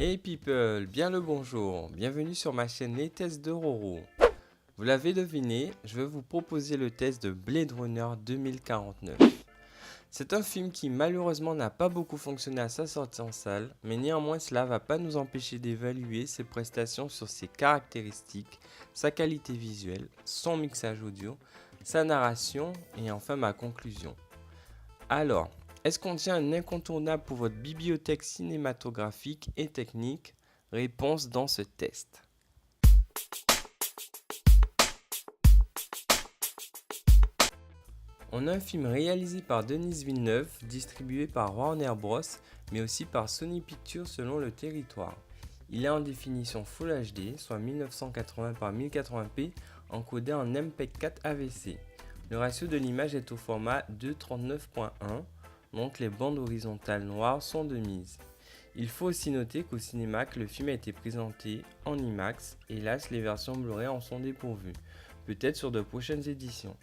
Hey people, bien le bonjour, bienvenue sur ma chaîne Les Tests de Roro. Vous l'avez deviné, je vais vous proposer le test de Blade Runner 2049. C'est un film qui malheureusement n'a pas beaucoup fonctionné à sa sortie en salle, mais néanmoins cela ne va pas nous empêcher d'évaluer ses prestations sur ses caractéristiques, sa qualité visuelle, son mixage audio, sa narration et enfin ma conclusion. Alors, est-ce qu'on tient un incontournable pour votre bibliothèque cinématographique et technique? Réponse dans ce test. On a un film réalisé par Denis Villeneuve, distribué par Warner Bros, mais aussi par Sony Pictures selon le territoire. Il est en définition Full HD, soit 1980 par 1080p, encodé en MPEG-4 AVC. Le ratio de l'image est au format 2:39.1, donc les bandes horizontales noires sont de mise. Il faut aussi noter qu'au cinéma le film a été présenté en IMAX, hélas les versions Blu-ray en sont dépourvues, peut-être sur de prochaines éditions.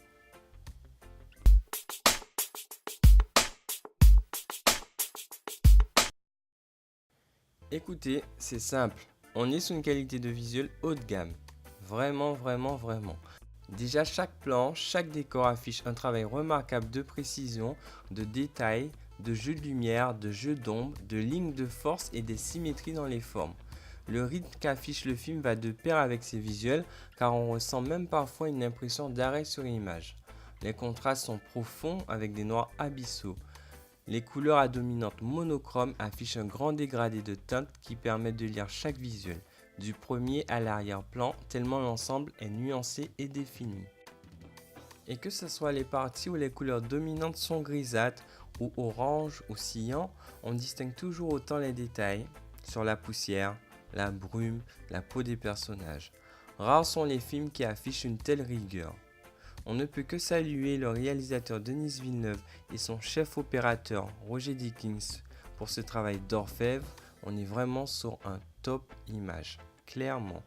Écoutez, c'est simple, on est sur une qualité de visuel haut de gamme, vraiment. Déjà chaque plan, chaque décor affiche un travail remarquable de précision, de détail, de jeu de lumière, de jeu d'ombre, de lignes de force et des symétries dans les formes. Le rythme qu'affiche le film va de pair avec ses visuels car on ressent même parfois une impression d'arrêt sur l'image. Les contrastes sont profonds avec des noirs abyssaux. Les couleurs à dominante monochrome affichent un grand dégradé de teintes qui permet de lire chaque visuel, du premier à l'arrière-plan, tellement l'ensemble est nuancé et défini. Et que ce soit les parties où les couleurs dominantes sont grisâtres ou orange ou cyan, on distingue toujours autant les détails sur la poussière, la brume, la peau des personnages. Rares sont les films qui affichent une telle rigueur. On ne peut que saluer le réalisateur Denis Villeneuve et son chef opérateur Roger Deakins pour ce travail d'orfèvre. On est vraiment sur un top image, clairement.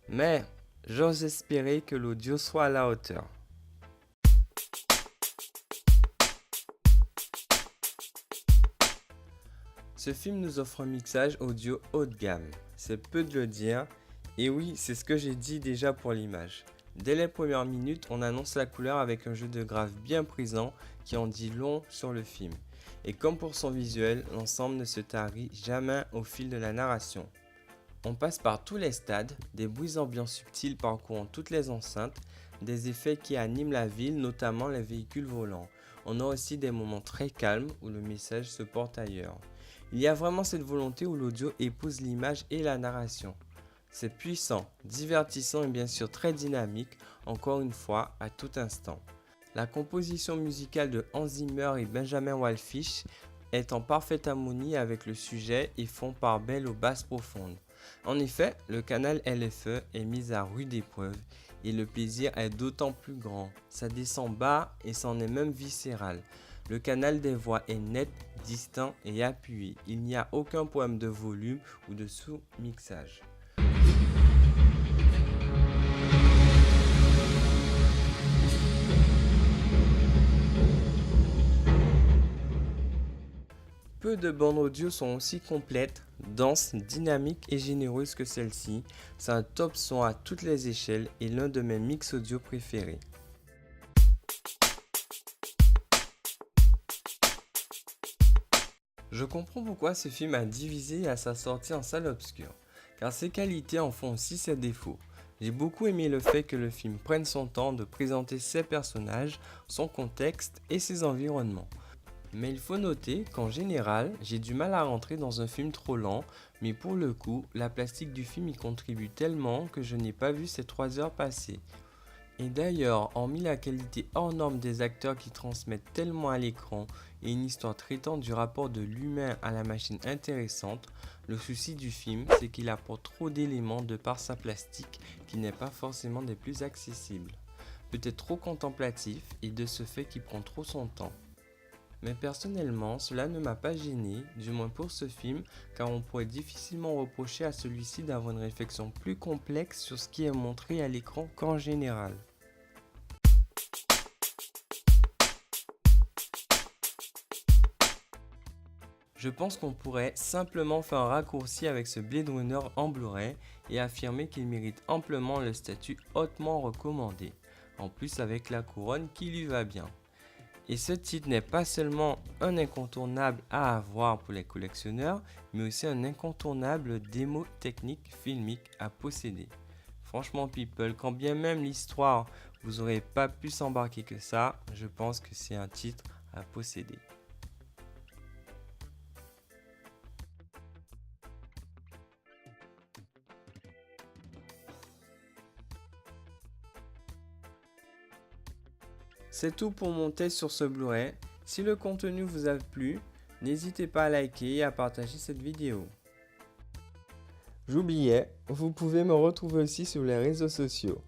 Mais j'ose espérer que l'audio soit à la hauteur. Ce film nous offre un mixage audio haut de gamme, c'est peu de le dire, et oui, c'est ce que j'ai dit déjà pour l'image. Dès les premières minutes, on annonce la couleur avec un jeu de graphes bien présent qui en dit long sur le film. Et comme pour son visuel, l'ensemble ne se tarit jamais au fil de la narration. On passe par tous les stades, des bruits ambiants subtils parcourant toutes les enceintes, des effets qui animent la ville, notamment les véhicules volants. On a aussi des moments très calmes où le message se porte ailleurs. Il y a vraiment cette volonté où l'audio épouse l'image et la narration. C'est puissant, divertissant et bien sûr très dynamique, encore une fois, à tout instant. La composition musicale de Hans Zimmer et Benjamin Wallfisch est en parfaite harmonie avec le sujet et font part belle aux basses profondes. En effet, le canal LFE est mis à rude épreuve et le plaisir est d'autant plus grand. Ça descend bas et c'en est même viscéral. Le canal des voix est net, distinct et appuyé. Il n'y a aucun problème de volume ou de sous-mixage. Peu de bandes audio sont aussi complètes, denses, dynamiques et généreuses que celle-ci. C'est un top son à toutes les échelles et l'un de mes mix audio préférés. Je comprends pourquoi ce film a divisé à sa sortie en salle obscure, car ses qualités en font aussi ses défauts. J'ai beaucoup aimé le fait que le film prenne son temps de présenter ses personnages, son contexte et ses environnements. Mais il faut noter qu'en général, j'ai du mal à rentrer dans un film trop lent, mais pour le coup, la plastique du film y contribue tellement que je n'ai pas vu ces 3 heures passer. Et d'ailleurs, hormis la qualité hors norme des acteurs qui transmettent tellement à l'écran et une histoire traitant du rapport de l'humain à la machine intéressante, le souci du film, c'est qu'il apporte trop d'éléments de par sa plastique qui n'est pas forcément des plus accessibles. Peut-être trop contemplatif et de ce fait qui prend trop son temps. Mais personnellement, cela ne m'a pas gêné, du moins pour ce film, car on pourrait difficilement reprocher à celui-ci d'avoir une réflexion plus complexe sur ce qui est montré à l'écran qu'en général. Je pense qu'on pourrait simplement faire un raccourci avec ce Blade Runner en Blu-ray et affirmer qu'il mérite amplement le statut hautement recommandé, en plus avec la couronne qui lui va bien. Et ce titre n'est pas seulement un incontournable à avoir pour les collectionneurs, mais aussi un incontournable démo technique filmique à posséder. Franchement people, quand bien même l'histoire vous aurez pas pu s'embarquer que ça, je pense que c'est un titre à posséder. C'est tout pour mon test sur ce Blu-ray. Si le contenu vous a plu, n'hésitez pas à liker et à partager cette vidéo. J'oubliais, vous pouvez me retrouver aussi sur les réseaux sociaux.